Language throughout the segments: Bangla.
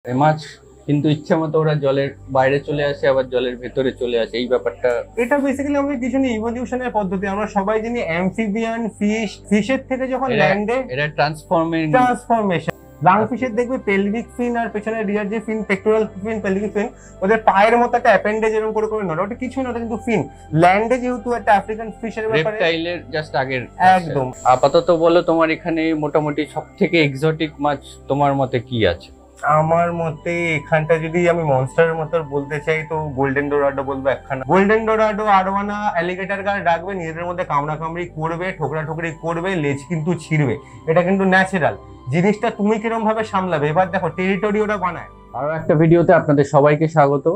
এই মাছ কিন্তু ইচ্ছা মতো ওরা জলের বাইরে চলে আসে, আবার জলের ভেতরে চলে আসে, এই ব্যাপারটা। এটা বেসিক্যালি আমাদের কিছু না ইভলিউশনের পদ্ধতি। আমরা সবাই জানি অ্যামফিবিয়ান ফিশ, ফিশের থেকে যখন ল্যান্ডে এটা ট্রান্সফরমেশন। লাং ফিশের দেখবে পেলভিক ফিন আর পেছনে রিয়ার যে ফিন, পেক্টোরাল ফিন, পেলভিক ফিন, ওদের পায়ের মতো একটা অ্যাপেন্ডেজ এরকম করে করে নড়ে, ওটা কিছুই না, ওটা কিন্তু ফিন। ল্যান্ডে যেহেতু একটা আফ্রিকান ফিশের ব্যাপারে রেপটাইলের জাস্ট আগের একদম। আপাতত বলো তোমার এখানে মোটামুটি সবথেকে এক্সোটিক মাছ তোমার মতে কি আছে? আমার মতে এখানটা যদি আমি মনস্টারের মতো বলতে চাই তো গোল্ডেন ডোরাডো বলবো একখানা। গোল্ডেন ডোরাডো আরোয়ানা অ্যালিগেটর গার্ড রাখবে, নিজেদের মধ্যে কামড়া কামড়ি করবে, ঠোকরা ঠোকরি করবে, লেজ কিন্তু ছিঁড়বে, এটা কিন্তু ন্যাচারাল জিনিসটা। তুমি কিরকম ভাবে সামলাবে? এবার দেখো টেরিটরি ওরা বানায়। আরো একটা ভিডিওতে আপনাদের সবাইকে স্বাগত।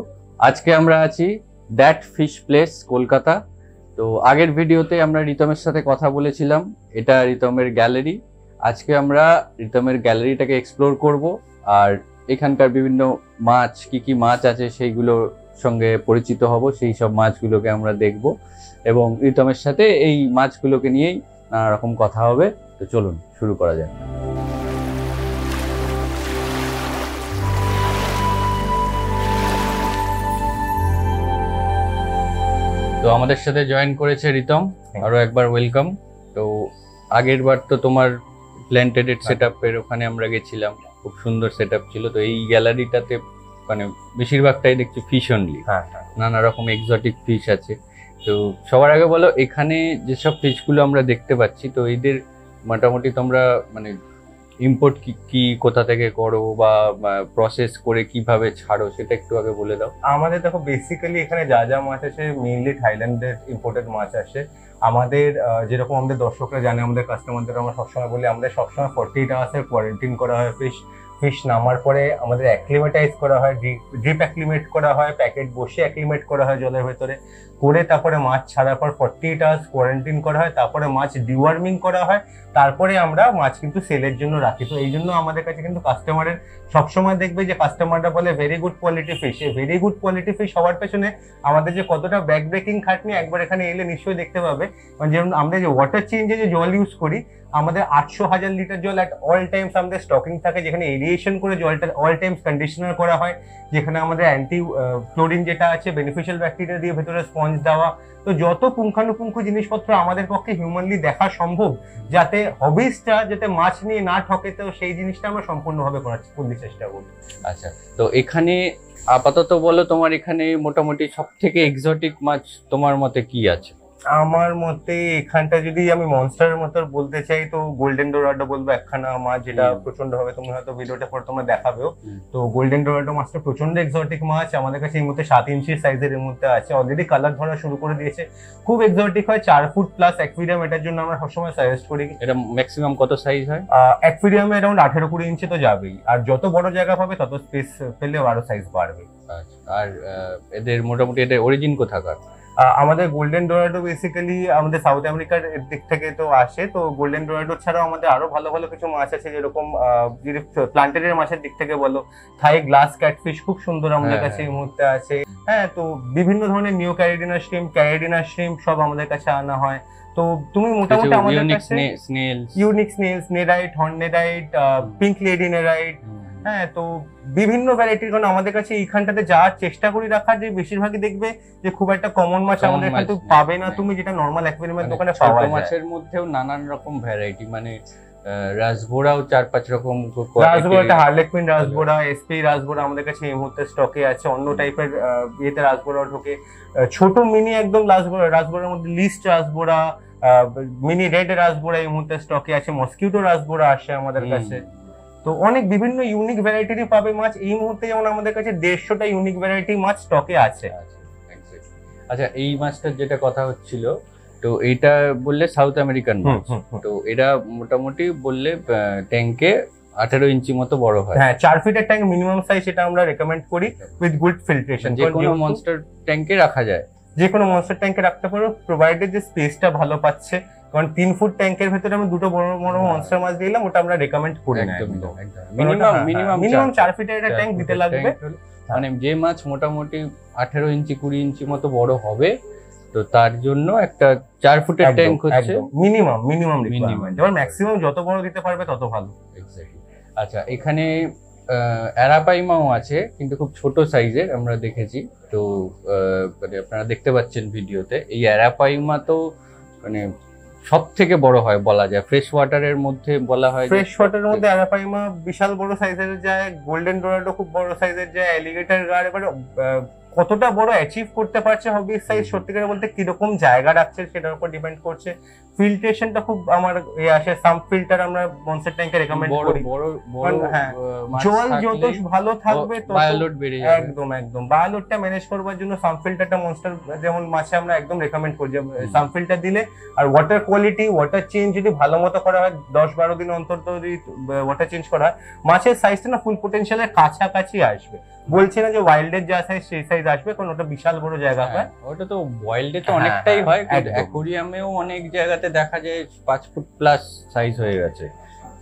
আজকে আমরা আছি দ্যাট ফিশ প্লেস, কলকাতা। তো আগের ভিডিওতে আমরা রিতমের সাথে কথা বলেছিলাম, এটা রিতমের গ্যালারি। আজকে আমরা রিতমের গ্যালারিটাকে এক্সপ্লোর করব, আর এখানকার বিভিন্ন মাছ, কি কি মাছ আছে সেইগুলোর সঙ্গে পরিচিত হব, সেই সব মাছগুলোকে আমরা দেখব এবং রিতমের সাথে এই মাছগুলোকে নিয়েই নানা রকম কথা হবে। তো চলুন শুরু করা যাক। তো আমাদের সাথে জয়েন করেছে রিতম, আরো একবার ওয়েলকাম। তো আগের বার তো তোমার প্ল্যান্টেড সেটআপের ওখানে আমরা গেছিলাম, খুব সুন্দর সেটআপ ছিল। তো এই গ্যালারিটাতে মানে বেশিরভাগটাই দেখছি ফিশ অনলি, নানা রকম এক্সোটিক ফিশ আছে। তো সবার আগে বলো, এখানে যেসব ফিশগুলো আমরা দেখতে পাচ্ছি, তো এদের মোটামুটি তোমরা মানে ইম্পোর্ট কি কোথা থেকে করো বা প্রসেস করে কিভাবে ছাড়ো, সেটা একটু আগে বলে দাও। আমাদের দেখো বেসিক্যালি এখানে যা যা মাছ আসে মেইনলি থাইল্যান্ডের ইম্পোর্টেড মাছ আসে। আমাদের যেরকম আমাদের দর্শকরা জানে, আমাদের কাস্টমারদের আমরা সবসময় বলি, আমাদের সবসময় 48 আওয়ার্সের কোয়ারেন্টাইন করা হয় ফিশ নামার পরে আমাদের অ্যাক্লিমেটাইজ করা হয়, ড্রিপ অ্যাক্লিমেট করা হয়, প্যাকেট বসে অ্যাক্লিমেট করা হয় জলের ভেতরে করে, তারপরে মাছ ছাড়ার পর 48 আওয়ার্স কোয়ারেন্টাইন করা হয়, তারপরে মাছ ডিওয়ার্মিং করা হয়, তারপরে আমরা মাছ কিন্তু সেলের জন্য রাখি। তো এই জন্য আমাদের কাছে কিন্তু কাস্টমারের সবসময় দেখবে যে কাস্টমাররা বলে ভেরি গুড কোয়ালিটি ফিশ। এই ভেরি গুড কোয়ালিটি ফিশ হওয়ার পেছনে আমাদের যে কতটা ব্যাক ব্রেকিং খাটনি একবার এখানে এলে নিশ্চয়ই দেখতে পাবে। যেমন আমরা যে ওয়াটার চেঞ্জে যে জল ইউজ করি, আমাদের 800,000 লিটার জল অ্যাট অল টাইমস আমাদের স্টকিং থাকে, যেখানে এরিয়েশন করে জলটা অল টাইমস কন্ডিশনার করা হয়, যেখানে আমাদের অ্যান্টি ক্লোরিন যেটা আছে, বেনিফিশিয়াল ব্যাকটেরিয়া দিয়ে ভেতরে স্পঞ্জ দেওয়া। তো যত পুঙ্খানুপুঙ্খ জিনিসপত্র আমাদের পক্ষে হিউম্যানলি দেখা সম্ভব, যাতে হবিসটা যাতে মাছ নিয়ে না ঠকে, তো সেই জিনিসটা আমরা সম্পূর্ণভাবে করার চেষ্টা করি। আচ্ছা, তো এখানে আপাতত বলো তোমার এখানে মোটামুটি সব থেকে এক্সোটিক মাছ তোমার মতে কি আছে? আমার মতে এখানটা যদি আমি মনস্টারের মতো বলতে চাই তো গোল্ডেন ডোরাডো বলবো একখানা মাছ, যেটা প্রচন্ড ভাবে তুমি হয়তো ভিডিওটা পরে তোমরা দেখাবেও। তো গোল্ডেন ডোরাডো মাছটা প্রচন্ড এক্সোটিক মাছ, আমাদের কাছে এই মুহূর্তে 7 ইঞ্চি সাইজের এর মধ্যে আছে, অলরেডি কালার ধরা শুরু করে দিয়েছে, খুব এক্সোটিক হয়, 4 ফুট প্লাস অ্যাকুয়ারিয়াম এটার জন্য আমরা সবসময় সাজেস্ট করি। এটা ম্যাক্সিমাম কত সাইজ হয়? অ্যাকুয়ারিয়ামে অ্যারাউন্ড 18-20 ইঞ্চি তো যাবেই, আর যত বড় জায়গা পাবে তত স্পেস পেলে আরো সাইজ বাড়বে। আর এদের মোটামুটি এদের অরিজিন কোথাকার? আমাদের গোল্ডেন ডোরাডো বেসিক্যালি আমাদের সাউথ আমেরিকার দিক থেকে তো আসে। তো গোল্ডেন ডোরাডো ছাড়াও আমাদের আরো ভালো ভালো কিছু মাছ আছে, যেরকম যদি প্লান্টেডের মাছের দিক থেকে বলো, থাই গ্লাস ক্যাটফিশ খুব সুন্দর আমাদের কাছে এই মুহূর্তে আছে। হ্যাঁ, তো বিভিন্ন ধরনের নিউ ক্যারিডিনা শ্রিম্প সব আমাদের কাছে আনা হয়। তো তুমি মোটামুটি আমাদের কাছে ইউনিক স্নেলস, নেরাইট, হর্নেরাইট, পিঙ্ক লেডি নেরাইট, হ্যাঁ, তো বিভিন্ন ভ্যারাইটির, কারণ আমাদের কাছে এইখানটাতে যাওয়ার চেষ্টা করি রাখার, যে বেশিরভাগই দেখবে যে খুব একটা কমন মাছ আমাদের এখানে পাবে না তুমি, যেটা নরমাল অ্যাকুয়ারিয়ামের দোকানে পাওয়া যায়। মাছের মধ্যেও নানান রকম ভ্যারাইটি, মানে রাসবোরাও 4-5 রকম, রাসবোরাটা হার্লেকুইন রাসবোরা, এসপি রাসবোরা আমাদের কাছে এই মুহূর্তে স্টকে আছে। অন্য টাইপের ইয়েতে রাসবোরা ঢোকে, ছোট মিনি একদম রাসবোরার মধ্যে লিস্ট রাসবোরা, মিনি রেড রাসবোরা এই মুহূর্তে স্টকে আছে, মসকিউটো রাসবোরা আসে আমাদের কাছে। তো অনেক বিভিন্ন ইউনিক ভ্যারাইটিরই পাবে মাছ এই মুহূর্তে, যেমন আমাদের কাছে 150টা ইউনিক ভ্যারাইটি মাছ স্টকে আছে। আচ্ছা, এই মাছটার যেটা কথা হচ্ছিল, তো এইটা বললে সাউথ আমেরিকান মাছ, তো এটা মোটামুটি বললে ট্যাঙ্কে 18 ইঞ্চি মতো বড় হয়। হ্যাঁ, 4 ফিটের ট্যাঙ্ক মিনিমাম সাইজ, সেটা আমরা রেকমেন্ড করি উইথ গুড ফিল্ট্রেশন। যে কোনো মনস্টার ট্যাঙ্কে রাখা যায়, যে কোনো মনস্টার ট্যাঙ্কে রাখতে পারো, প্রোভাইডেড যে স্পেসটা ভালো পাচ্ছে। কারণ 3 ফুট ট্যাঙ্কের ভেতরে আমি দুটো বড় বড় মনস্টার মাছ দিলাম, ওটা আমরা রেকমেন্ড করি না। মিনিমাম 4 ফিটের একটা ট্যাঙ্ক দিতে লাগবে। মানে যে মাছ মোটামুটি 18 ইঞ্চি 20 ইঞ্চি মতো বড় হবে, তো তার জন্য একটা 4 ফুটের ট্যাঙ্ক হচ্ছে মিনিমাম রিকোয়ারমেন্ট। এবার ম্যাক্সিমাম যত বড় দিতে পারবে তত ভালো। আচ্ছা, এখানে অ্যারাপাইমাও আছে, কিন্তু খুব ছোট সাইজের আমরা দেখেছি। তো মানে আপনারা দেখতে পাচ্ছেন ভিডিওতে, এই অ্যারাপাইমা তো মানে সব থেকে বড় হয় বলা যায়, ফ্রেশ ওয়াটারের মধ্যে বলা হয়। ফ্রেশ ওয়াটারের মধ্যে অ্যারাপাইমা বিশাল বড় সাইজের যায়, গোল্ডেন ডোরাডো খুব বড় সাইজের যায়, অ্যালিগেটর গার্ড এবারে কতটা বড় অ্যাচিভ করতে পারছে হবিস সাইজ সত্যিকারের বলতে কিরকম জায়গা রাখছে সেটার উপর ডিপেন্ড করছে। ফিল্ট্রেশনটা খুব আমার আসে, সাম ফিল্টার আমরা মনস্টার ট্যাঙ্কে রেকমেন্ড করি। হ্যাঁ, জল যত ভালো থাকবে তত বায়োলোড বেড়ে যাবে। একদম একদম বায়োলোডটা ম্যানেজ করবার জন্য সাম ফিল্টারটা মনস্টার যেমন মাছে আমরা একদম রেকমেন্ড করি যে সাম ফিল্টার দিলে। আর ওয়াটার কোয়ালিটি, ওয়াটার চেঞ্জ যদি ভালো মতো করা হয়, 10-12 দিন অন্তর যদি ওয়াটার চেঞ্জ করা হয়, মাছের সাইজটা না ফুল পোটেনশিয়ালের কাছাকাছি আসবে। বলছি না যে ওয়াইল্ডের যা সাইজ সেই সাইজ আসবে, কারণ ওটা বিশাল বড় জায়গা হয়। ওটা তো ওয়াইল্ডে তো অনেকটাই হয়, কিন্তু অ্যাকোরিয়ামেও অনেক জায়গাতে দেখা যায় 5 ফুট প্লাস সাইজ হয়ে গেছে।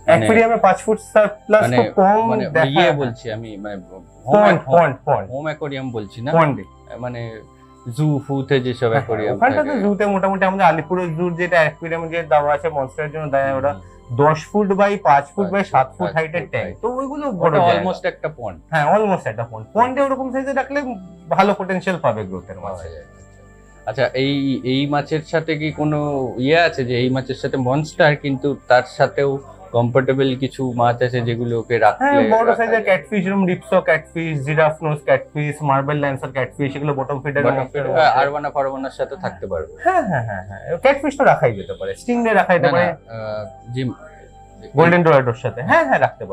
অ্যাকোরিয়ামে 5 ফুট প্লাস তো কম মানে দেখা বলছি আমি, মানে হোম অ্যাকোরিয়াম বলছি না, মানে জু ফুতে যেসব অ্যাকোরিয়াম ওখানটা তো জুতে মোটামুটি আমাদের আলিপুরের জুর যেটা অ্যাকোরিয়াম যে দেওয়া আছে মনস্টারের জন্য দেয়, ওরা 10 foot by 5 foot by 7 foot হাইটের ট্যাঙ্ক। তো ওইগুলো বড়, অলমোস্ট একটা পন্ড। হ্যাঁ, অলমোস্ট একটা পন্ড। পন্ডে ওরকম সাইজে রাখলে ভালো পোটেনশিয়াল পাবে গ্রোথের মাছে। আচ্ছা, এই মাছের সাথে কি কোনো আছে যে এই মাছের সাথে মনস্টার, কিন্তু তার সাথেও কম্পার্টেবল কিছু মাছ আছে যেগুলোকে রাখলে? হ্যাঁ, বড় সাইজের ক্যাটফিশ, যেরকম রিপসো catfish, giraffe nose catfish, marble lancer catfish, এগুলো বটম ফিডার আরবানা ফারবানার সাথে থাকতে পারবে। হ্যাঁ হ্যাঁ হ্যাঁ হ্যাঁ, ক্যাটফিশ তো রাখাই যেতে পারে, স্টিংরে রাখাই যেতে পারে, জিম গোল্ডেন ডোরাডোর সাথে। হ্যাঁ হ্যাঁ, রাখতে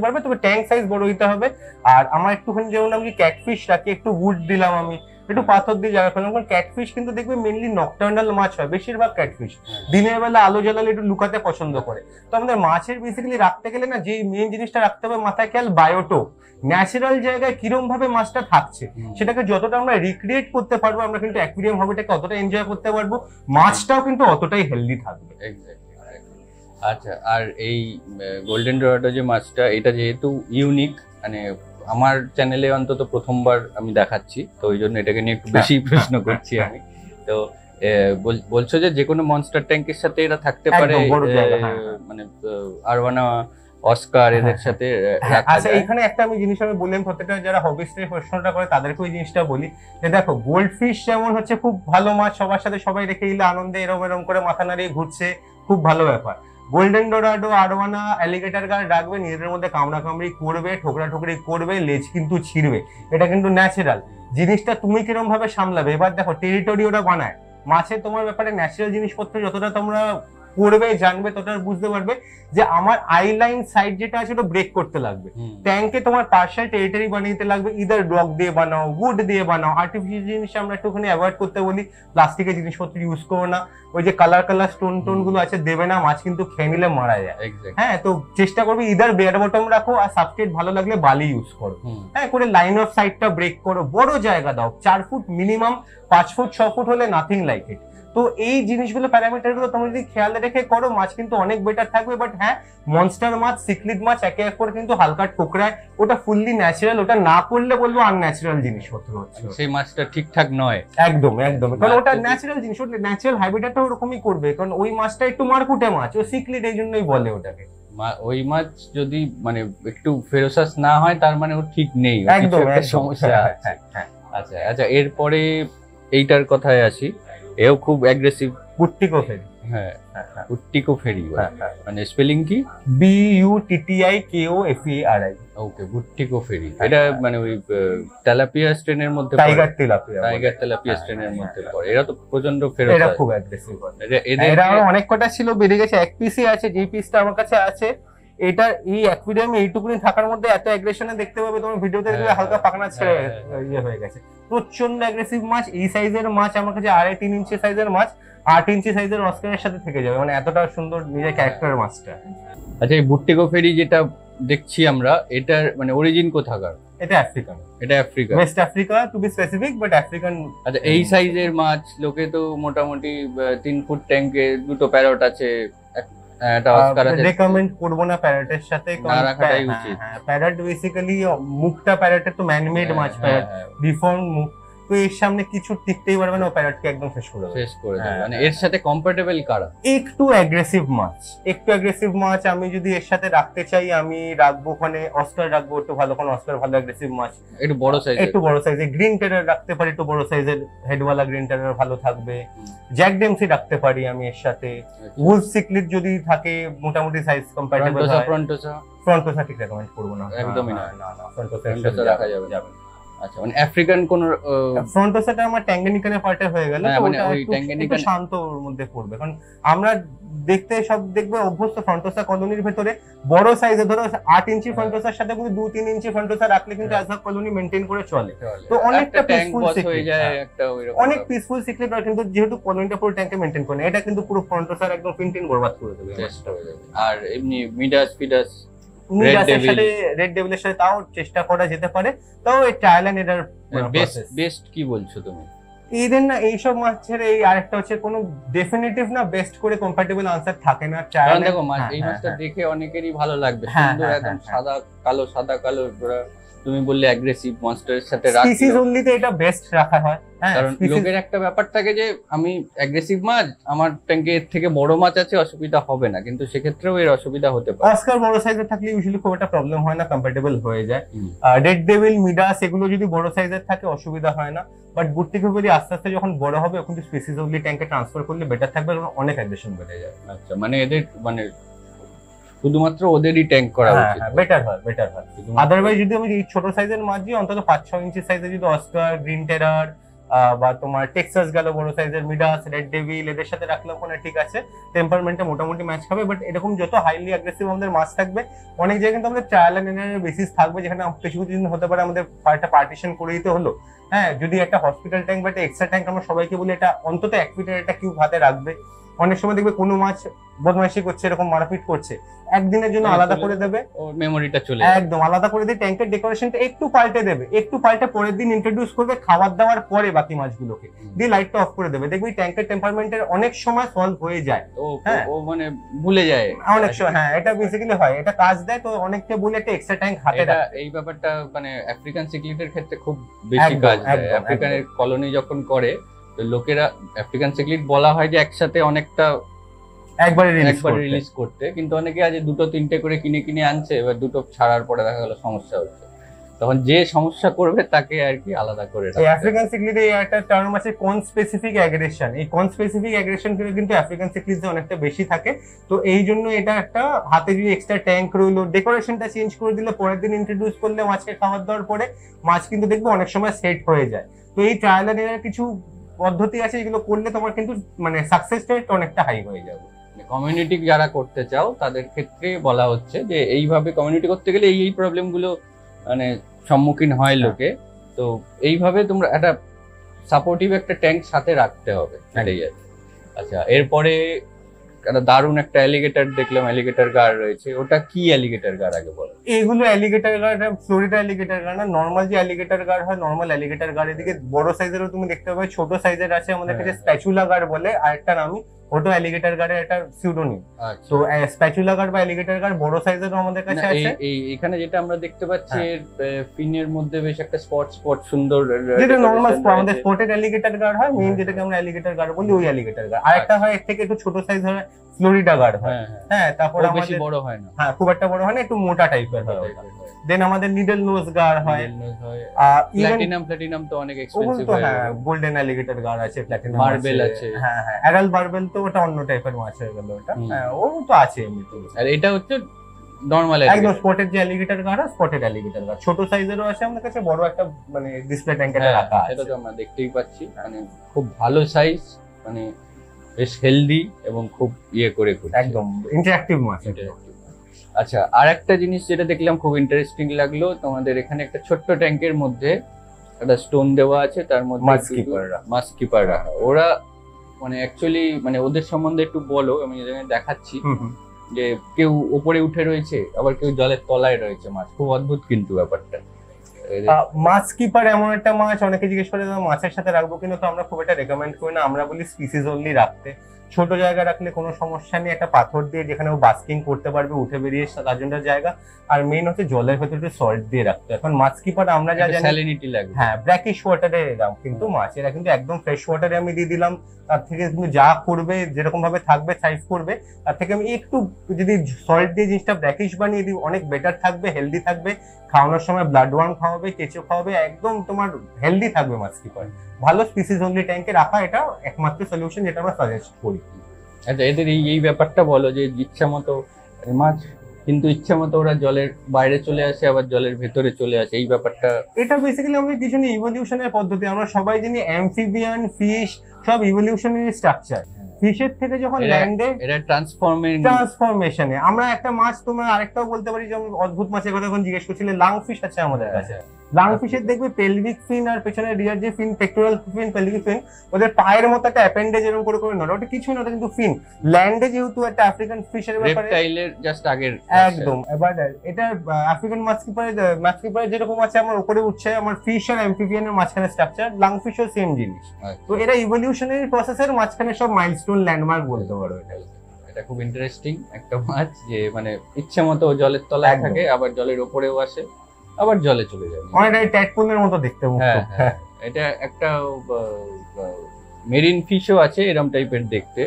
পারবে, তবে ট্যাঙ্ক সাইজ বড় হইতে হবে। আর আমার একটুখানি যেমন আমি ক্যাটফিশ রাখি, একটু উড দিলাম, আমি একটু পাথর দিয়ে জায়গা করলাম, কারণ ক্যাটফিশ কিন্তু দেখবে মেনলি নকটার্নাল মাছ হয় বেশিরভাগ ক্যাটফিশ, দিনের বেলা আলো জ্বালালে একটু লুকাতে পছন্দ করে। তো আমাদের মাছের বেসিক্যালি রাখতে গেলে না, যে মেন জিনিসটা রাখতে হবে মাথায় খেয়াল, বায়োটোপ, ন্যাচারাল জায়গায় কিরম ভাবে মাছটা থাকছে সেটাকে যতটা আমরা রিক্রিয়েট করতে পারবো, আমরা কিন্তু অ্যাকুয়ারিয়াম হবিটাকে অতটা এনজয় করতে পারবো, মাছটাও কিন্তু অতটাই হেলদি থাকবে। আচ্ছা, আর এই গোল্ডেন ডোরাডো যে মাছটা, এটা যেহেতু ইউনিক, মানে আমার চ্যানেলে অন্তত প্রথমবার আমি দেখাচ্ছি, তো ওই জন্য এটাকে নিয়ে একটু বেশি প্রশ্ন করছি আমি। তো বলছো যে কোনো মনস্টার ট্যাঙ্কের সাথে এরা থাকতে পারে, মানে আরবানা, অস্কার এদের সাথে? আচ্ছা, এখানে একটা আমি জিনিস আমি বললাম, প্রত্যেকটা যারা হবিস্টে প্রশ্নটা করে তাদেরকে ওই জিনিসটা বলি যে দেখো, গোল্ড ফিশ যেমন হচ্ছে খুব ভালো মাছ, সবার সাথে সবাই রেখে দিলে আনন্দে এরম করে মাথা নাড়িয়ে ঘুরছে, খুব ভালো ব্যাপার। Golden dorado, arowana, alligator gar রাখবে, নিজেদের মধ্যে কামড়া কামড়ি করবে, ঠোকরা ঠোকরি করবে, লেজ কিন্তু ছিঁড়বে, এটা কিন্তু ন্যাচারাল। জিনিসটা তুমি কিরম ভাবে সামলাবে। এবার দেখো, টেরিটরি ওরা বানায়, মাছে তোমার ব্যাপারে ন্যাচারাল জিনিসপত্র যতটা তোমরা করবে জানবে, ততটা বুঝতে পারবে যে আমার আই লাইন সাইড যেটা আছে ওটা ব্রেক করতে লাগবে। ট্যাঙ্কে তোমার পার্শিয়াল টেরিটরি বানিয়ে দিতে লাগবে, ইদার রক দিয়ে বানাও, উড দিয়ে বানাও। আর্টিফিশিয়াল জিনিস আমরা একটুখানি অ্যাভয়েড করতে বলি, প্লাস্টিকের জিনিসপত্র ইউজ করো না, ওই যে কালার স্টোন টোন গুলো আছে দেবে না, মাছ কিন্তু খেয়ে নিলে মারা যায়। হ্যাঁ, তো চেষ্টা করবে ইদার বেয়ার বটম রাখো, আর সাবস্ট্রেট ভালো লাগলে বালি ইউজ করো। হ্যাঁ, করে লাইন অফ সাইডটা ব্রেক করো, বড় জায়গা দাও, 4 ফুট মিনিমাম, 5 ফুট 6 ফুট হলে নাথিং লাইক ইট। তো এই জিনিসগুলো, প্যারামিটার গুলো তোমরা যদি খেয়াল রেখে করো, মাছ কিন্তু অনেক বেটার থাকবে। বাট হ্যাঁ, মনস্টার মাছ, সিক্লিড মাছ একে এক করে কিন্তু হালকা ঠোকরায়, ওটা ফুললি ন্যাচারাল, ওটা না করলে বলবো আনন্যাচারাল জিনিসপত্র হচ্ছে, সেই মাছটা ঠিকঠাক নয়। একদম একদম, কারণ ওটা ন্যাচারাল জিনিস, ওটা ন্যাচারাল হ্যাবিটেটটা ওরকমই করবে, কারণ ওই মাছটা একটু মারকুটে মাছ, ও সিক্লিড এই জন্যই বলে ওটাকে। ওই মাছ যদি মানে একটু ফেরোসাস না হয়, তার মানে ও ঠিক নেই, একদম সমস্যা আছে। আচ্ছা আচ্ছা, এরপরে এইটার কথায় আসি, এও খুব অ্যাগ্রেসিভ, বুট্টিকো ফেরি। হ্যাঁ, বুট্টিকো ফেরি, মানে স্পেলিং কি? BUTTIKOFERI। ওকে, বুট্টিকো ফেরি, এটা মানে ওই তেলাপিয়া স্ট্রেনের মধ্যে, টাইগার তেলাপিয়া স্ট্রেনের মধ্যে পড়ে। এরা তো প্রচন্ড ফেরত, এরা খুব অ্যাগ্রেসিভ। এরা অনেক কটা ছিল, বেড়ে গেছে, এক পিসই আছে, যে পিসটা আমার কাছে আছে। এটা এই অ্যাকুয়ারিয়ামে এইটুকুনি থাকার মধ্যে এত অ্যাগ্রেশনে দেখতে পাবে তোমার ভিডিওতে, দেখবে হালকা পাখনা ছেড়ে ইয়ে হয়ে গেছে, প্রচন্ড অ্যাগ্রেসিভ মাছ। এই সাইজের মাছ আমার কাছে 3.5 ইঞ্চি সাইজের মাছ, 8 ইঞ্চি সাইজের অস্কারের সাথে থেকে যাবে, মানে এতটা সুন্দর নিজের ক্যারেক্টারের মাছটা। আচ্ছা, এই বুট্টিকো ফেরি যেটা দেখছি আমরা, এটার মানে অরিজিন কোথাকার? এটা আফ্রিকান, এটা Africa, West Africa to be specific, but African. আচ্ছা, এই সাইজের মাছ লোকে তো মোটামুটি 3 ফুট ট্যাঙ্কে 2টো প্যারট আছে, একটা অস্কার আছে, রেকমেন্ড করব না প্যারটের সাথে, না রাখাটাই উচিত। প্যারট বেসিক্যালি মুখটা প্যারটের তো ম্যানমেড মাছ, প্যারট ডিফর্ম মুখ, তো এর সামনে কিছু টিকতেই পারবে না, ও প্যারটকে একদম শেষ করে দেবে। শেষ করে দেবে। হ্যাঁ, মানে হ্যাঁ, এর সাথে কম্পারেবল কারা? একটু অ্যাগ্রেসিভ মাছ আমি যদি এর সাথে রাখতে চাই, আমি রাখবো ওখানে অস্কার রাখবো, একটু ভালো কোন অস্কার ভালো অ্যাগ্রেসিভ মাছ, একটু বড় সাইজের। একটু বড় সাইজের গ্রিন টেরার রাখতে পারি, একটু বড় সাইজের হেডওয়ালা গ্রিন টেরার ভালো থাকবে। জ্যাক ডেমসি রাখতে পারি আমি এর সাথে। উলফ সিকলিট যদি থাকে মোটামুটি সাইজ কম্প্যাটেবল হয়। ফ্রন্টোসা ঠিক রেকমেন্ড করবো না, একদমই না। না ফ্রন্টোসা রাখা যাবে। আচ্ছা, মানে আফ্রিকান কোন ফ্রন্টোসাটা আমার ট্যাঙ্গানিকানের পার্টে হয়ে গেল, হ্যাঁ, তো মানে ওটা ওই একটু ট্যাঙ্গানিকান শান্ত ওর মধ্যে পড়বে, কারণ আমরা দেখতে সব দেখবে অভ্যস্ত ফ্রন্টোসা কলোনির ভেতরে বড় সাইজে, ধরো 8 ইঞ্চি ফ্রন্টোসার সাথে কিন্তু 2-3 ইঞ্চি ফ্রন্টোসা রাখলে কিন্তু অ্যাজ আ কলোনি মেইনটেইন করে চলে। তো অনেকটা পিসফুল হয়ে যায়, একটা অনেক পিসফুল সিক্রেট, আর কিন্তু যেহেতু কলোনিটা পুরো ট্যাঙ্কে মেইনটেইন করে, এটা কিন্তু পুরো ফ্রন্টোসার একদম ফিনটিন বরবাদ করে দেবে। আর এমনি মিডাস ফিডাস মিডাসের সাথে রেড ডেভিলের সাথে তাও চেষ্টা করা যেতে পারে, তাও এই ট্রায়াল এন্ড এরার বেস্ট কি বলছো তুমি? এইদের না এইসব মাছের এই আরেকটা হচ্ছে কোনো ডেফিনিটিভ না বেস্ট করে কম্প্যাটেবল আনসার থাকে না। কারণ দেখো মাছ এই মাছটা দেখে অনেকেরই ভালো লাগবে, সুন্দর একদম সাদা কালো তুমি বললে অ্যাগ্রেসিভ মনস্টারের সাথে রাখলে স্পিসিস অনলিতে এটা বেস্ট রাখা হয়। কারণ লোকের একটা ব্যাপার থাকে যে আমি অ্যাগ্রেসিভ মাছ, আমার ট্যাঙ্কে এর থেকে বড় মাছ আছে, অসুবিধা হবে না, কিন্তু সেক্ষেত্রেও এর অসুবিধা হতে পারে। অস্কার বড় সাইজের থাকলে ইউজুয়ালি খুব একটা প্রবলেম হয় না, কম্প্যাটেবল হয়ে যায়। রেড ডেভিল, মিডাস এগুলো যদি বড় সাইজের থাকে অসুবিধা হয় না, বাট বুট্টিকুপেরি আস্তে আস্তে যখন বড় হবে এখন স্পিসিস অনলি ট্যাঙ্কে ট্রান্সফার করলে বেটার থাকবে, কারণ অনেক অ্যাগ্রেশন বেড়ে যায়। আচ্ছা, মানে এদের মানে শুধুমাত্র ওদেরই ট্যাঙ্ক করা উচিত, বেটার হয়। আদারওয়াইজ যদি আমি এই ছোট সাইজের মাছ দিই, অন্তত 5-6 ইঞ্চি সাইজের যদি অস্কার, গ্রিন টেরার বা তোমার টেক্সাস গেল বড় সাইজের, মিডাস, রেড ডেভিল এদের সাথে রাখলে ওখানে ঠিক আছে, টেম্পারমেন্টে মোটামুটি ম্যাচ খাবে। বাট এরকম যত হাইলি অ্যাগ্রেসিভ আমাদের মাছ থাকবে, অনেক জায়গায় কিন্তু আমাদের ট্রায়াল এন্ড এরারের বেসিস থাকবে, যেখানে কিছু দিন হতে পারে আমাদের একটা পার্টিশন করে দিতে হলো। হ্যাঁ, যদি একটা হসপিটাল ট্যাঙ্ক বা একটা এক্সট্রা ট্যাঙ্ক আমরা সবাইকে বলি এটা অন্তত 1 ফিটের একটা কিউব হাতে রাখবে। অনেক সময় দেখবে কোনো মাছ বদমাইশি করছে, এরকম মারপিট করছে, একদিনের জন্য আলাদা করে দেবে, ওর মেমোরিটা চলে একদম আলাদা করে দিয়ে ট্যাঙ্কের ডেকোরেশনটা একটু পাল্টে দেবে, একটু পাল্টে পরের দিন ইন্ট্রোডিউস করবে খাবার দাবার পরে বাকি মাছগুলোকে দিয়ে লাইটটা অফ করে দেবে। দেখবি ট্যাঙ্কের টেম্পারমেন্টের অনেক সময় সলভ হয়ে যায়। ও মানে ভুলে যায় অনেক সময়। হ্যাঁ, এটা বেসিক্যালি হয়, এটা কাজ দেয়। তো অনেককে বলে একটা এক্সট্রা ট্যাঙ্ক হাতে রাখে। এই ব্যাপারটা মানে আফ্রিকান সিক্লিটের ক্ষেত্রে খুব বেশি কাজ দেয়। আফ্রিকানের কলোনি যখন করে লোকেরা আফ্রিকান সিক্লিট বলা হয় যে একসাথে অনেকটা একবারে রিলিজ করতে, কিন্তু অনেকে আজ 2-3টে করে কিনে আনছে, এবার দুটো ছাড়ার পরে দেখা গেল সমস্যা হচ্ছে, তখন যে সমস্যা করবে তাকে আর কি আলাদা করে রাখতে। আফ্রিকান সিক্লিটে একটা টার্ম আছে কোন স্পেসিফিক অ্যাগ্রেশন। এই কোন স্পেসিফিক অ্যাগ্রেশন কিন্তু আফ্রিকান সিক্লিটে অনেকটা বেশি থাকে। তো এই জন্য এটা একটা হাতে যদি এক্সট্রা ট্যাঙ্ক রইলো, ডেকোরেশনটা চেঞ্জ করে দিলে, পরের দিন ইন্ট্রোডিউস করলে মাছকে খাবার দেওয়ার পরে মাছ কিন্তু দেখবে অনেক সময় সেট হয়ে যায়। তো এই ট্রায়াল এন্ড এরার কিছু পদ্ধতি আছে, এগুলো করলে তোমার কিন্তু মানে সাকসেস রেট অনেকটা হাই হয়ে যাবে। কমিউনিটি যারা করতে চাও তাদের ক্ষেত্রে বলা হচ্ছে যে এইভাবে কমিউনিটি করতে গেলে এই প্রবলেম গুলো মানে সম্মুখীন হয় লোকে, তো এইভাবে তোমরা একটা সাপোর্টিভ একটা ট্যাঙ্ক সাথে রাখতে হবে, এটাই আর। আচ্ছা, এরপরে একটা দারুণ একটা অ্যালিগেটর দেখলাম, অ্যালিগেটর গার রয়েছে, ওটা কি অ্যালিগেটর গার আগে বলো? এইগুলো অ্যালিগেটর গার, ফ্লোরিডা অ্যালিগেটর গার না, নর্মাল যে অ্যালিগেটর গার হয়, নর্মাল অ্যালিগেটর গার। এদিকে বড় সাইজেরও তুমি দেখতে পাবে, ছোট সাইজের আছে আমাদের কাছে স্প্যাচুলা গার বলে আরেকটা নামই, ওটা অ্যালিগেটর গারের একটা সিউডোনিম। তো স্প্যাচুলা গার বা অ্যালিগেটর গার বড় সাইজেরও আমাদের কাছে আছে। এখানে যেটা আমরা দেখতে পাচ্ছি ফিনের মধ্যে বেশ একটা স্পট সুন্দর, যেটা নরমাল আমাদের স্পটেড অ্যালিগেটর গার হয়, মেইন যেটাকে আমরা অ্যালিগেটর গার বলি, ওই অ্যালিগেটর গার। আরেকটা হয় এর থেকে একটু ছোট সাইজ হয়, ফ্লোরিডা গার হয়। হ্যাঁ, তারপর বেশি বড় হয় না, হ্যাঁ খুব একটা বড় হয় না, একটু মোটা টাইপের হয়। দেন আমাদের নিডল নোজ গার হয়, প্ল্যাটিনাম তো অনেক এক্সপেন্সিভ হয়। হ্যাঁ, গোল্ডেন অ্যালিগেটর গার আছে, প্ল্যাটিনাম মার্বেল আছে। হ্যাঁ, অ্যাডাল্ট মার্বেল তো ওটা অন্য টাইপের মাছ হয়ে গেল ওটা। হ্যাঁ, ও তো আছে এমনিতে। আর এটা হচ্ছে নরমাল একদম স্পটেড যে অ্যালিগেটর গার, স্পটেড অ্যালিগেটর গার ছোট সাইজেরও আছে আমাদের কাছে, বড় একটা মানে ডিসপ্লে ট্যাঙ্কে রাখা আছে। এটা তো আমরা দেখতেই পাচ্ছি, মানে খুব ভালো সাইজ, মানে বেশ হেলদি এবং খুব করে একদম ইন্টারঅ্যাক্টিভ মাছ। আচ্ছা, আর একটা জিনিস যেটা দেখলাম খুব ইন্টারেস্টিং লাগলো, তোমাদের এখানে একটা ছোট্ট ট্যাঙ্কের মধ্যে একটা স্টোন দেওয়া আছে, তার মধ্যে মাছ কিপার রাখা। ওরা মানে অ্যাকচুয়ালি মানে ওদের সম্বন্ধে একটু বলো, আমি দেখাচ্ছি যে কেউ উপরে উঠে রয়েছে, আবার কেউ জলের তলায় রয়েছে মাছ, খুব অদ্ভুত কিন্তু ব্যাপারটা। মাছ কিপার এমন একটা মাছ, অনেকে জিজ্ঞেস করে মাছের সাথে রাখবো কিনা, তো আমরা খুব একটা রেকমেন্ড করি না, আমরা বলি স্পিসিস অনলি রাখতে। ছোট জায়গা রাখলে কোনো সমস্যা নেই, একটা পাথর দিয়ে যেখানে ও বাস্কিং করতে পারবে, উঠে বেরিয়ে তার জন্য জায়গা। আর মেইন হচ্ছে জলের ভেতরে একটু সল্ট দিয়ে রাখতে। এখন মাছ কিপার আমরা যা জানি স্যালিনিটি লাগবে। হ্যাঁ, ব্র্যাকিশ ওয়াটারে এরাম, কিন্তু মাছ এরা কিন্তু একদম ফ্রেশ ওয়াটারে আমি দিয়ে দিলাম। তার থেকে কিন্তু যা করবে, যেরকম ভাবে থাকবে, সাইজ করবে, তার থেকে আমি একটু যদি সল্ট দিয়ে জিনিসটা ব্র্যাকিশ বানিয়ে দিই, অনেক বেটার থাকবে, হেলদি থাকবে। খাওয়ানোর সময় ব্লাড ওয়ার্ম খাওয়াবে, কেঁচো খাওয়াবে, একদম তোমার হেলদি থাকবে মাছ কিপার। ভালো স্পিসিস অনলি ট্যাঙ্কে রাখা এটা একমাত্র সলিউশন যেটা আমরা সাজেস্ট করি। আচ্ছা, এদের এই ব্যাপারটা বলো যে ইচ্ছা মতো মাছ, কিন্তু ইচ্ছা মতো ওরা জলের বাইরে চলে আসে, আবার জলের ভেতরে চলে আসে, এই ব্যাপারটা। এটা বেসিক্যালি আমাদের কিছু না ইভলিউশনের পদ্ধতি। আমরা সবাই জানি অ্যামফিবিয়ান, ফিশ সব ইভলিউশনারি স্ট্রাকচার। ফিশের থেকে যখন ল্যান্ডে এটা ট্রান্সফরমেশনে, আমরা একটা মাছ, তোমরা আরেকটাও বলতে পারি, যেমন অদ্ভুত মাছের কথা যখন জিজ্ঞেস করছিলে, লাং ফিশ আছে আমাদের কাছে। লাং ফিশের দেখবে পেলভিক ফিন আর পেছনে রিয়ার যে ফিন, পেক্টোরাল ফিন, পেলভিক ফিন, ওদের পায়ের মতো একটা অ্যাপেন্ডেজ এরকম করে করে নড়ে, ওটা কিছুই না, ওটা কিন্তু ফিন। ল্যান্ডে যেহেতু একটা আফ্রিকান ফিশের ব্যাপারে রেপটাইলের জাস্ট আগের একদম। এবার এটা আফ্রিকান মাছ কিপারে যেরকম আছে আমার উপরে উঠছে, আমার ফিশ আর অ্যামফিবিয়ানের মাঝখানে স্ট্রাকচার, লাং ফিশও সেম জিনিস। তো এরা ইভলিউশনারি প্রসেসের মাঝখানে সব মাইলস্টোন ল্যান্ডমার্ক বলতে পারো। এটা খুব ইন্টারেস্টিং একটা মাছ, যে মানে ইচ্ছে মতো জলের তলায় থাকে, আবার জলের উপরেও আসে, আবার জলে চলে যাবে। অনেকটাই ট্যাডপোলের মতো দেখতে। হ্যাঁ, এটা একটা মেরিন ফিশও আছে এরকম টাইপের দেখতে,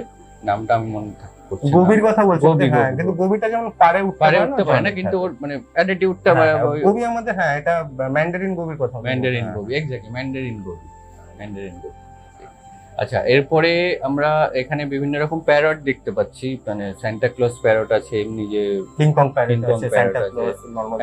নামটা আমি মনে করছি। গভীর কথা বলছি, হ্যাঁ, কিন্তু গভীরটা যেমন পারে উঠতে পারে না, কিন্তু ওর মানে অ্যাটিটিউডটা গভীর আমাদের, হ্যাঁ, এটা ম্যান্ডারিন গভীর কথা, ম্যান্ডারিন গভীর, এক্স্যাক্টলি ম্যান্ডারিন গভীর। আচ্ছা, এরপরে আমরা এখানে বিভিন্ন রকম প্যারট দেখতে পাচ্ছি, মানে সান্টা ক্লজ প্যারট আছে, এমনি যে কিংকং প্যারট আছে, সান্টা ক্লজ, নরমাল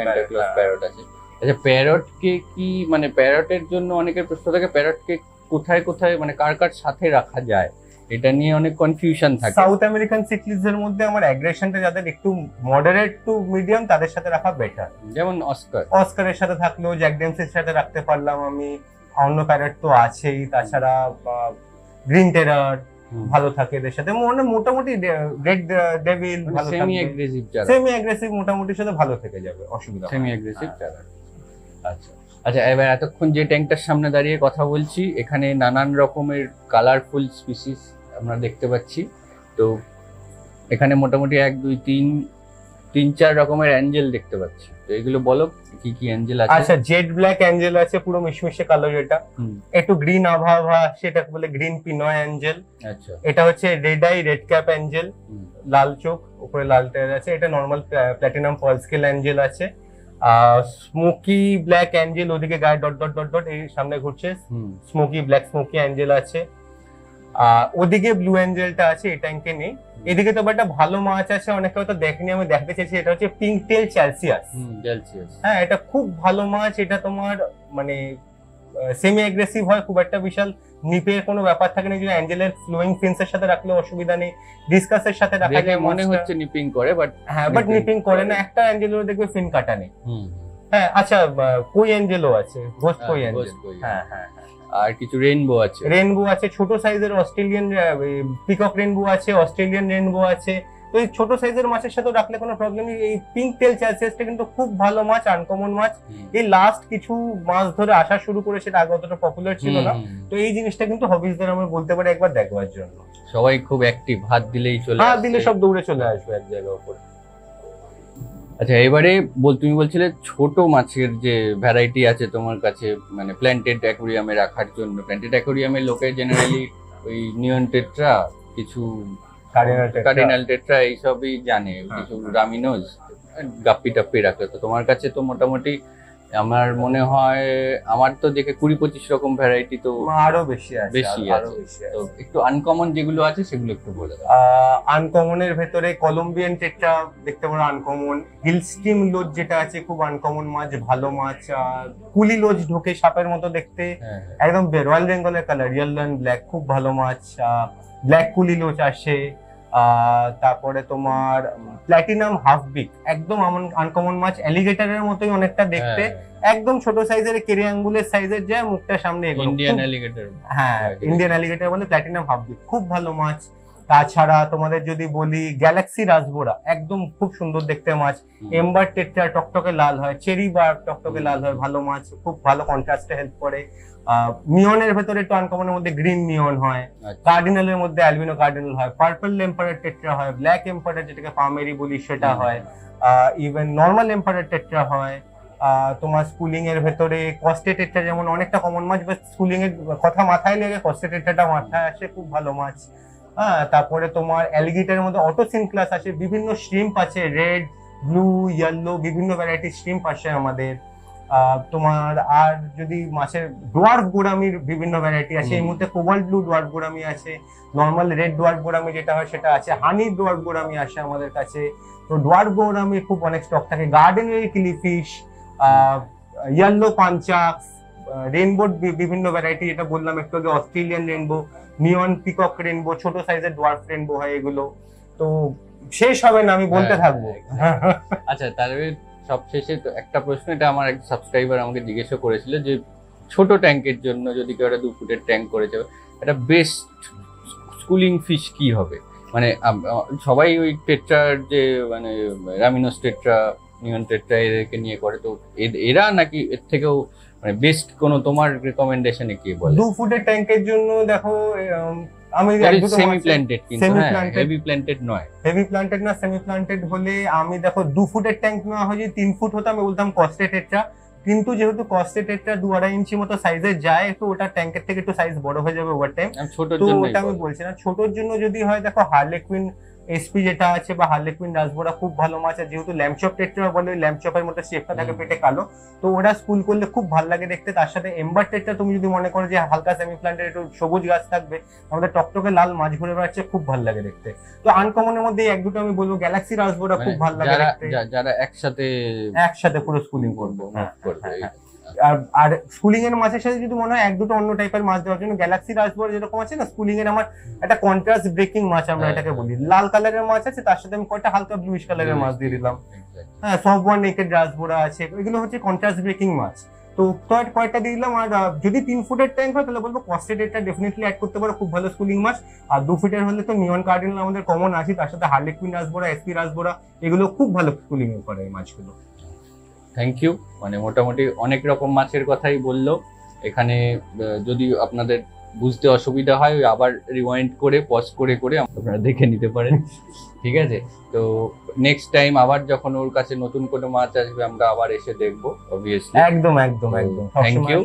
প্যারট আছে। আচ্ছা, প্যারটকে কি মানে প্যারটের জন্য অনেকের প্রশ্ন থাকে, প্যারটকে কোথায় কোথায় মানে কার কার সাথে রাখা যায়, এটা নিয়ে অনেক কনফিউশন থাকে। সাউথ আমেরিকান সিক্লিজের মধ্যে আমার অ্যাগ্রেশনটা যাদের একটু মডারেট টু মিডিয়াম, তাদের সাথে রাখা বেটার। যেমন অস্কারের সাথে থাকলেও, জ্যাক ডেমসের সাথে রাখতে পারলাম আমি। অন্য প্যারট তো আছেই, তাছাড়া গ্রিন টেরার ভালো থাকে এদের সাথে, মানে মোটামুটি রেড ডেভিল ভালো থাকে, সেমি অ্যাগ্রেসিভ মোটামুটি সাথে ভালো থেকে যাবে, অসুবিধা সেমি অ্যাগ্রেসিভ যারা। আচ্ছা আচ্ছা, এবার এতক্ষণ যে ট্যাঙ্কটার সামনে দাঁড়িয়ে কথা বলছি, এখানে নানান রকমের কালারফুল স্পিসিস আমরা দেখতে পাচ্ছি। তো এখানে মোটামুটি 1 2 3 4 রকমের অ্যাঞ্জেল দেখতে পাচ্ছি। তো এগুলো বলো কি কি অ্যাঞ্জেল আছে। আচ্ছা, জেড ব্ল্যাক অ্যাঞ্জেল আছে, পুরো মিশমিশে কালো, যেটা একটু গ্রিন আভা, সেটাকে বলে গ্রিন পিনয় অ্যাঞ্জেল। আচ্ছা, এটা হচ্ছে red eye red cap angel, লাল চোখ, উপরে লাল টায়ার আছে। এটা normal platinum pearl scale angel আছে। স্মোকি ব্ল্যাক অ্যাঞ্জেল, ওদিকে গায়ে ডট ডট ডট ডট এই সামনে ঘুরছে, স্মোকি ব্ল্যাক স্মোকি অ্যাঞ্জেল আছে। ওদিকে ব্লু অ্যাঞ্জেলটা আছে, এই ট্যাঙ্কে নেই। এদিকে তো একটা ভালো মাছ আছে, অনেকে হয়তো দেখেনি, আমি দেখাতে চাইছি। এটা হচ্ছে পিঙ্ক টেল চ্যালসিয়াস। হ্যাঁ, এটা খুব ভালো মাছ। এটা তোমার মানে সেমি অ্যাগ্রেসিভ হয়, খুব একটা বিশাল নিপের কোনো ব্যাপার থাকে না। অ্যাঞ্জেলের ফ্লোয়িং ফিন্সের সাথে রাখলে অসুবিধা নেই, ডিসকাসের সাথে রাখা যায়। মনে হচ্ছে নিপিং করে, বাট হ্যাঁ, বাট নিপিং করে না। একটা অ্যাঞ্জেলেরও দেখবে ফিন কাটা নেই। হ্যাঁ, আচ্ছা, কই অ্যাঞ্জেলও আছে, ঘোস্ট কই অ্যাঞ্জেল। হ্যাঁ হ্যাঁ, আর কিছু রেইনবো আছে, ছোট সাইজের অস্ট্রেলিয়ান পিকক রেইনবো আছে, অস্ট্রেলিয়ান রেইনবো আছে। তো এই ছোট সাইজের মাছের সাথে রাখলে কোনো প্রবলেম নেই। এই পিঙ্ক টেল চ্যালসিয়াসটা কিন্তু খুব ভালো মাছ, আনকমন মাছ। এই লাস্ট কিছু মাস ধরে আসা শুরু করে, সেটা আগে অতটা পপুলার ছিল না। তো এই জিনিসটা কিন্তু হবিজদের আমরা বলতে পারি একবার দেখবার জন্য। সবাই খুব অ্যাক্টিভ, হাত দিলেই চলে আসে, হাত দিলে সব দৌড়ে চলে আসবে এক জায়গার উপরে। আচ্ছা, এবারে তুমি বলছিলে ছোট মাছের যে ভ্যারাইটি আছে তোমার কাছে, মানে প্ল্যান্টেড অ্যাকোরিয়ামে রাখার জন্য। প্ল্যান্টেড অ্যাকোরিয়ামে লোকে জেনারেলি ওই নিয়ন টেট্রা, কিছু কার্ডিনাল টেট্রা এইসবই জানে, কিছু রামিনোজ, গাপ্পি টাপ্পি রাখে। তো তোমার কাছে তো মোটামুটি আমার মনে হয়, আমার তো দেখে 20-25 রকম ভ্যারাইটি, তো আরো বেশি আছে। তো একটু আনকমন যেগুলো আছে সেগুলো একটু বলে দাও। আনকমনের ভেতরে কলম্বিয়ান টেট্রা দেখতে পারো, আনকমন। হিল স্টিম লোজ যেটা আছে, খুব আনকমন মাছ, ভালো মাছ। কুলি লোজ ঢোকে সাপের মতো দেখতে, একদম রয়্যাল বেঙ্গলের কালার, ইয়েলো এন্ড ব্ল্যাক, খুব ভালো মাছ। ব্ল্যাক কুলি লোচ আসে। তারপরে তোমার প্ল্যাটিনাম হাফ বিক, একদম আনকমন মাছ, অ্যালিগেটরের মতোই অনেকটা দেখতে, একদম ছোট সাইজের, কেরি আঙ্গুলের সাইজের, যায় মুখটা সামনে। ইন্ডিয়ান অ্যালিগেটর, হ্যাঁ, ইন্ডিয়ান অ্যালিগেটর বলে প্ল্যাটিনাম হাফ বিক, খুব ভালো মাছ। তাছাড়া তোমাদের যদি বলি গ্যালাক্সি রাসবোরা, একদম খুব সুন্দর দেখতে মাছ। এম্বার টেট্রা টকটকে লাল হয়, চেরি বার টকটকে লাল হয়, ভালো মাছ, খুব ভালো কন্ট্রাস্টে হেল্প করে। মিয়নের ভেতরে একটু আনকমনের মধ্যে গ্রিন মিয়ন হয়, কার্ডিনালের মধ্যে অ্যালবিনো কার্ডিনাল হয়, পার্পল এম্পারার টেট্রা হয়, ব্ল্যাক এম্পারার যেটাকে পামেরি বলি সেটা হয়, ইভেন নর্মাল এম্পারার টেট্রা হয়। তোমার স্কুলিং এর ভেতরে কস্টে টেট্রা যেমন অনেকটা কমন মাছ, বাট স্কুলিং এর কথা মাথায় লেগে কস্টে টেট্রাটা মাথায় আসে, খুব ভালো মাছ। তারপরে তোমার অ্যালগিটারের মধ্যে অটোসিন ক্লাস আছে, বিভিন্ন শ্রিম্প আছে, রেড, ব্লু, ইয়েলো, বিভিন্ন ভ্যারাইটির শ্রিম্প আছে আমাদের। তোমার আর যদি মাছের ডোয়ার্ফ গোরামির বিভিন্ন ভ্যারাইটি আছে, এই মুহূর্তে কোবাল্ট ব্লু ডোয়ার্ফ গোরামি আছে, নর্মাল রেড ডোয়ার্ফ গোরামি যেটা হয় সেটা আছে, হানি ডোয়ার্ফ গোরামি আসে আমাদের কাছে। তো ডোয়ার্ফ গোরামির খুব অনেক স্টক থাকে, গার্ডেনের কিলিফিশ, ইয়েলো পাঞ্চাক্স, রেইনবোর বিভিন্ন ভ্যারাইটি, যেটা বললাম একটু আগে, অস্ট্রেলিয়ান রেইনবো, নিয়ন পিকক রেইনবো, ছোট সাইজের ডোয়ার্ফ রেইনবো হয় এগুলো। তো শেষ হবে না, আমি বলতে থাকবো। আচ্ছা, তাহলে সবশেষে তো একটা প্রশ্ন, এটা আমার এক সাবস্ক্রাইবার আমাকে জিজ্ঞাসা করেছিল যে ছোট ট্যাঙ্কের জন্য যদি কেউ একটা 2 ফুটের ট্যাঙ্ক করেছে, এটা বেস্ট স্কুলিং ফিশ কি হবে? মানে সবাই ওই টেট্রার যে মানে রামিনোস টেট্রা, নিয়ন টেট্রা এদেরকে নিয়ে করে, তো এরা নাকি এর থেকেও মানে বেস্ট কোনো তোমার রেকমেন্ডেশনে কি বলে? 2 ফুটের ট্যাঙ্কের জন্য দেখো, আমি সেমি প্ল্যান্টেড, কিন্তু হেভি প্ল্যান্টেড নয়। হেভি প্ল্যান্টেড না, সেমি প্ল্যান্টেড হলে আমি দেখো 2 ফুটের ট্যাঙ্ক না হয় যদি 3 ফুট হতো আমি বলতাম কস্টে টেট্রা, কিন্তু যেহেতু কস্টে টেট্রা 2-2.5 ইঞ্চি মতো সাইজে যায়, তো ওটা ট্যাঙ্কের থেকে একটু সাইজ বড় হয়ে যাবে ওভার টাইম। ছোটর তো জন্য ওটা আমি বলছি না, ছোটর জন্য যদি হয় দেখো হার্লেকুইন এসপি যেটা আছে বা হার্লেকুইন রাসবোরা খুব ভালো মাছ। আর যেহেতু ল্যাম্পচপ টেট্রা বলে, ল্যাম্পচপের মধ্যে শেপটা থাকে পেটে কালো, তো ওরা স্কুল করলে খুব ভালো লাগে দেখতে। তার সাথে এম্বার টেট্রা তুমি যদি মনে করো যে হালকা সেমি প্ল্যান্টেড একটু সবুজ গাছ থাকবে, আমাদের টকটকে লাল মাছ ঘুরে বেড়াচ্ছে, খুব ভালো লাগে দেখতে। তো আনকমনের মধ্যে এক দুটো আমি বলবো, গ্যালাক্সি রাসবোরা খুব ভালো লাগে দেখতে, যারা একসাথে পুরো স্কুলিং করবো। আর স্কুলিং এর মাছের সাথে যদি মনে হয় এক দুটো অন্য টাইপের মাছ দেওয়ার জন্য, গ্যালাক্সি রাসবোরা যেরকম আছে না, স্কুলিং এর আমার একটা কন্ট্রাস্ট ব্রেকিং মাছ আমরা এটাকে বলি। লাল কালারের মাছ আছে, তার সাথে আমি কয়টা হালকা ব্লুইশ কালারের মাছ দিয়ে দিলাম। হ্যাঁ, সব ওয়ান নেকেড রাসবোরা আছে, এগুলো হচ্ছে কন্ট্রাস্ট ব্রেকিং মাছ। তো কয়টা দিয়ে দিলাম। আর যদি 3 ফুটের ট্যাঙ্ক হয় তাহলে বলবো কস্টে টেট্রা ডেফিনেটলি অ্যাড করতে পারো, খুব ভালো স্কুলিং মাছ। আর 2 ফুটের হলে তো নিয়ন কার্ডিনাল আমাদের কমন আছে, তার সাথে হার্লেকুইন রাসবোরা, এসপি রাসবোরা, এগুলো খুব ভালো স্কুলিং করে এই মাছগুলো। Thank you. মানে মোটামুটি অনেক রকম মাছের কথাই বললো এখানে। যদি আপনাদের বুঝতে অসুবিধা হয়, আবার রিওয়াইন্ড করে পজ করে আপনারা দেখে নিতে পারেন। ঠিক আছে, তো নেক্সট টাইম আবার যখন ওর কাছে নতুন কোনো মাছ আসবে আমরা আবার এসে দেখবো, অবভিয়াসলি। একদম। Thank you.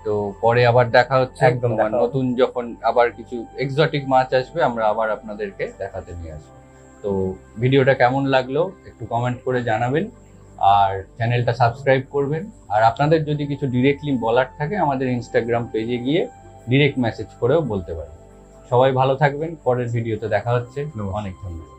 তো পরে আবার দেখা হচ্ছে, একদম নতুন যখন আবার কিছু এক্সোটিক মাছ আসবে আমরা আবার আপনাদেরকে দেখাতে নিয়ে আসবো। তো ভিডিওটা কেমন লাগলো একটু কমেন্ট করে জানাবেন, আর চ্যানেলটা সাবস্ক্রাইব করবেন। আর আপনাদের যদি কিছু ডিরেক্টলি বলার থাকে আমাদের ইনস্টাগ্রাম পেজে গিয়ে ডিরেক্ট মেসেজ করেও বলতে পারেন। সবাই ভালো থাকবেন, পরের ভিডিওতে দেখা হচ্ছে। অনেক ধন্যবাদ।